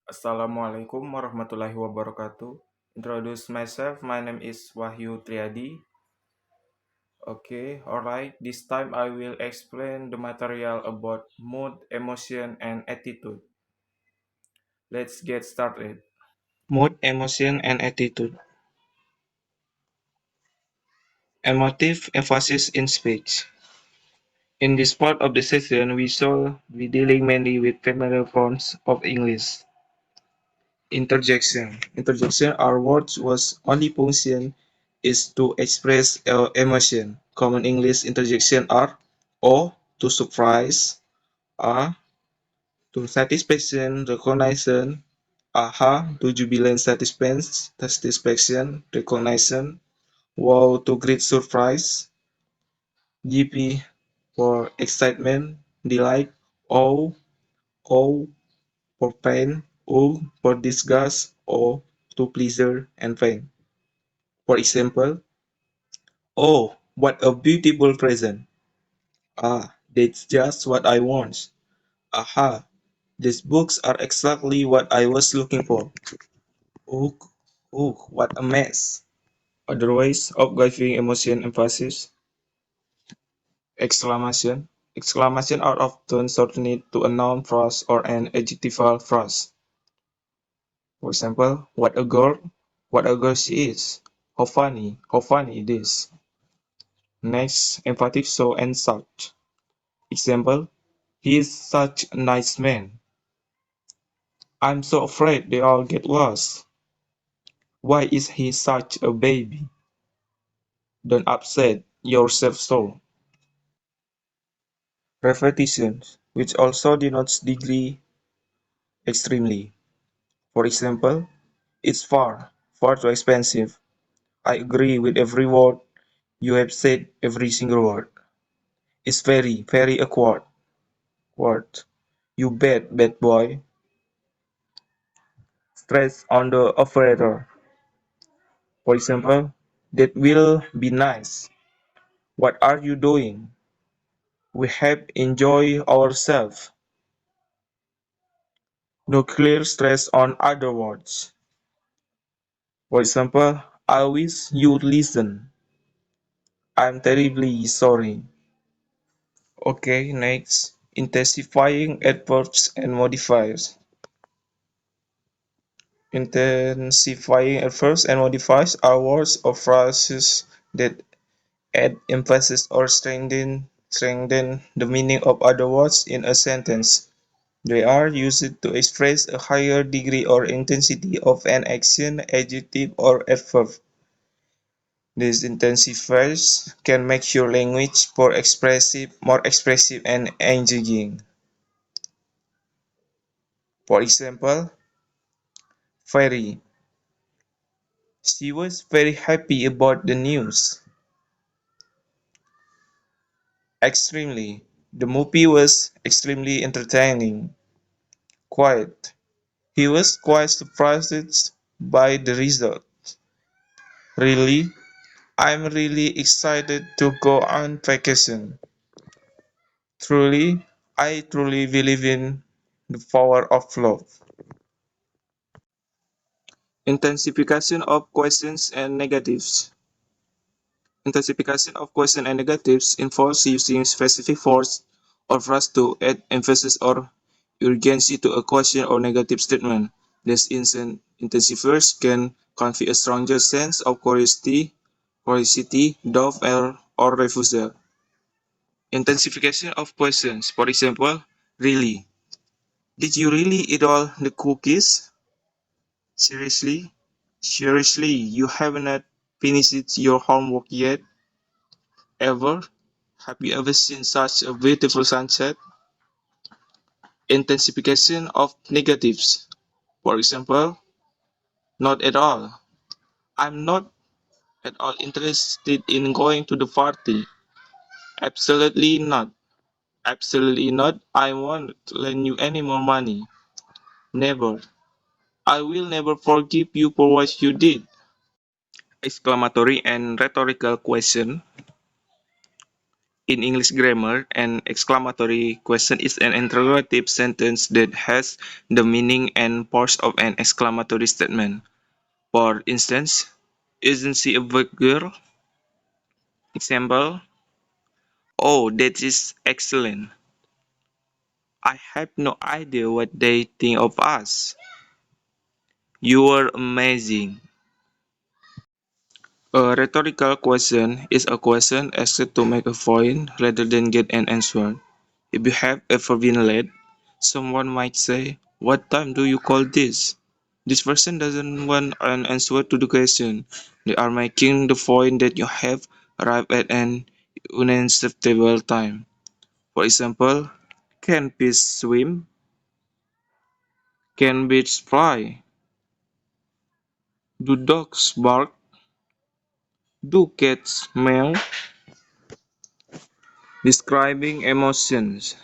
Assalamualaikum warahmatullahi wabarakatuh. Introduce myself. My name is Wahyu Triadi. Okay, alright. This time I will explain the material about mood, emotion, and attitude. Let's get started. Mood, emotion, and attitude. Emotive emphasis in speech. In this part of the session, we shall be dealing mainly with familiar forms of English. Interjection. Interjection are words whose only function is to express emotion. Common English interjection are O to surprise, A to satisfaction, recognition, aha to jubilant satisfaction, recognition, wow to great surprise, GP for excitement, delight, O, O for pain, U for disgust, O to pleasure and pain. For example, oh, what a beautiful present. Ah, that's just what I want. Aha, these books are exactly what I was looking for. Oh, oh, what a mess. Other ways of giving emotion emphasis. Exclamation. Exclamation are often shortened to a noun phrase or an adjectival phrase. For example, what a girl she is. How funny it is. Next, emphatic so and such. Example, he is such a nice man. I'm so afraid they all get lost. Why is he such a baby? Don't upset yourself so. Repetitions, which also denotes degree extremely. For example, it's far too expensive. I agree with every word you have said, every single word. It's very awkward. Word. You bad boy. Stress on the operator. For example, that will be nice. What are you doing? We have enjoyed ourselves. No clear stress on other words. For example, I wish you'd listen. I'm terribly sorry. Okay, next. Intensifying adverbs and modifiers. Intensifying adverbs and modifiers are words or phrases that add emphasis or strengthen the meaning of other words in a sentence. They are used to express a higher degree or intensity of an action, adjective, or adverb. These intensifiers can make your language more expressive and engaging. For example, very. She was very happy about the news. Extremely. The movie was extremely entertaining. Quite. He was quite surprised by the result. Really? I'm really excited to go on vacation. Truly, I truly believe in the power of love. Intensification of questions and negatives. Intensification of questions and negatives involves using specific words or phrases to add emphasis or urgency to a question or negative statement. These intensifiers can convey a stronger sense of curiosity, doubt, or refusal. Intensification of questions. For example, really? Did you really eat all the cookies? Seriously? Seriously, you haven't finished your homework yet? Ever? Have you ever seen such a beautiful sunset? Intensification of negatives. For example, not at all. I'm not at all interested in going to the party. Absolutely not. Absolutely not. I won't lend you any more money. Never. I will never forgive you for what you did. Exclamatory and rhetorical question. In English grammar, an exclamatory question is an interrogative sentence that has the meaning and force of an exclamatory statement. For instance, isn't she a big girl? Example, oh, that is excellent. I have no idea what they think of us. You are amazing. A rhetorical question is a question asked to make a point rather than get an answer. If you have ever been late, someone might say, what time do you call this? This person doesn't want an answer to the question. They are making the point that you have arrived at an unacceptable time. For example, can fish swim? Can birds fly? Do dogs bark? Do cats meow? Describing emotions.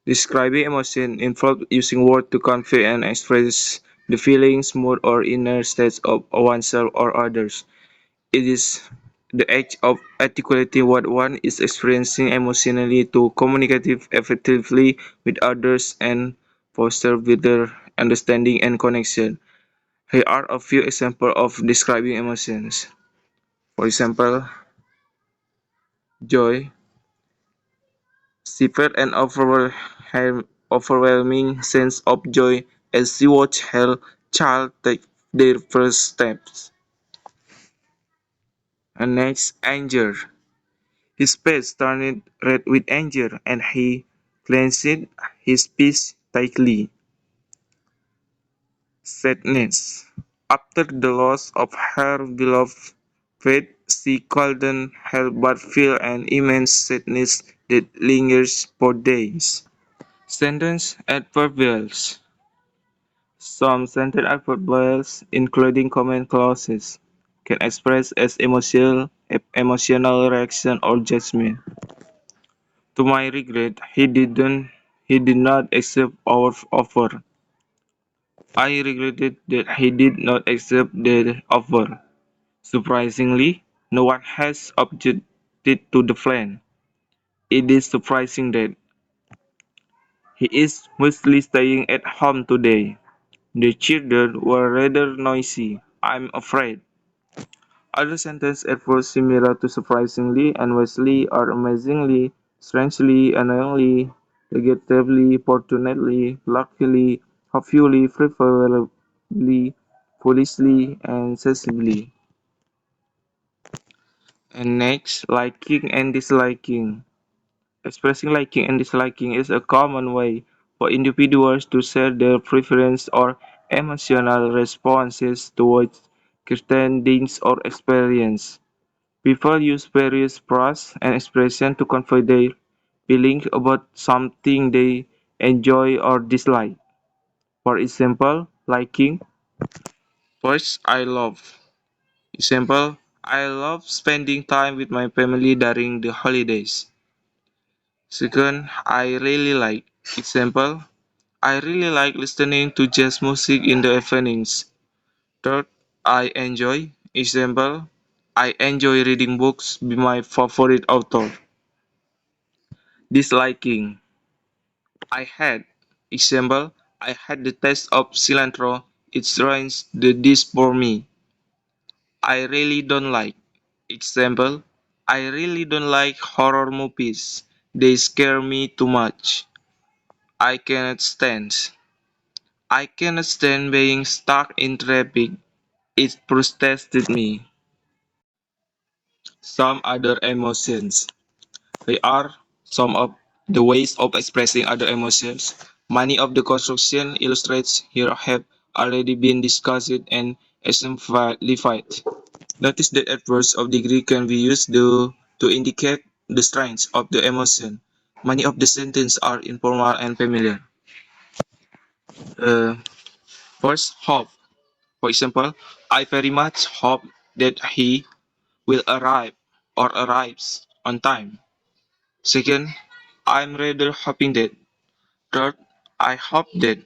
Describing emotion involves using words to convey and express the feelings, mood, or inner states of oneself or others. It is the act of articulating what one is experiencing emotionally to communicate effectively with others and foster better understanding and connection. Here are a few examples of describing emotions. For example, joy. She felt an overwhelming sense of joy as she watched her child take their first steps. And next, anger. His face turned red with anger, and he clenched his fist tightly. Sadness. After the loss of her beloved pet, she couldn't help but feel an immense sadness that lingers for days. Sentence adverbials. Some sentence adverbials, including comment clauses, can express as emotional reaction or judgment. To my regret, he did not accept our offer. I regretted that he did not accept the offer. Surprisingly, no one has objected to the plan. It is surprising that he is mostly staying at home today. The children were rather noisy, I'm afraid. Other sentences at first similar to surprisingly, unwisely, or amazingly, strangely, annoyingly, regrettably, fortunately, luckily, hopefully, preferably, foolishly, and sensibly. And next, liking and disliking. Expressing liking and disliking is a common way for individuals to share their preference or emotional responses towards certain things or experience. People use various phrases and expressions to convey their feelings about something they enjoy or dislike. For example, liking. First, I love. Example, I love spending time with my family during the holidays. Second, I really like. Example, I really like listening to jazz music in the evenings. Third, I enjoy. Example, I enjoy reading books by my favorite author. Disliking. I had. Example, I had the taste of cilantro. It ruins the dish for me. I really don't like. Example, I really don't like horror movies. They scare me too much. I cannot stand. I cannot stand being stuck in traffic. It frustrated me. Some other emotions. Here are some of the ways of expressing other emotions. Many of the construction illustrates here have already been discussed and exemplified. Notice that adverbs of degree can be used to indicate the strength of the emotion. Many of the sentences are informal and familiar. Uh, First, hope. For example, I very much hope that he will arrive or arrives on time. Second, I'm rather hoping that. Third, I hope that.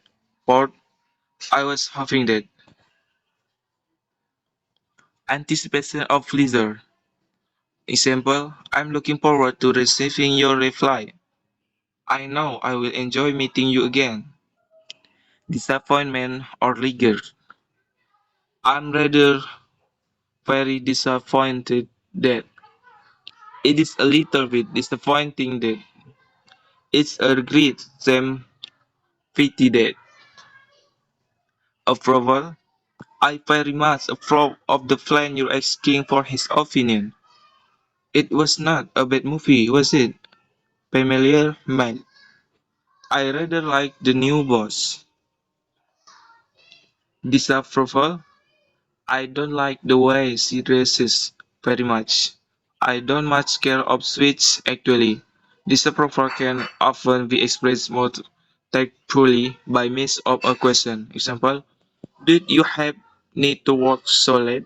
Fourth, I was hoping that. Anticipation of pleasure. Example, I'm looking forward to receiving your reply. I know I will enjoy meeting you again. Disappointment or rigor. I'm rather very disappointed that it is a little bit disappointing that it's a great same pity that approval. I very much approve of the plan you're asking for his opinion. It was not a bad movie, was it? Familiar man. I rather like the new boss. Disapproval. I don't like the way she dresses very much. I don't much care of switch actually. Disapproval can often be expressed more tactfully by means of a question. Example, did you have need to work so late?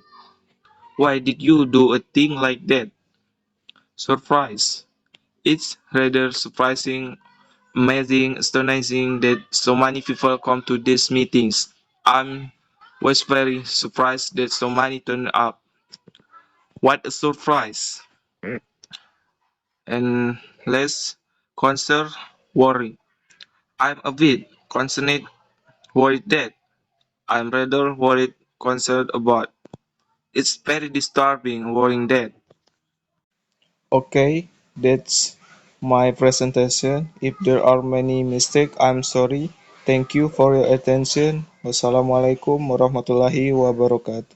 Why did you do a thing like that? Surprise. It's rather surprising, amazing, astonishing that so many people come to these meetings. I'm was very surprised that so many turned up. What a surprise! And less concern, worry. I'm a bit concerned, worried that I'm rather worried, concerned about. It's very disturbing, worrying that. Okay, that's my presentation. If there are many mistakes, I'm sorry. Thank you for your attention. Wassalamualaikum warahmatullahi wabarakatuh.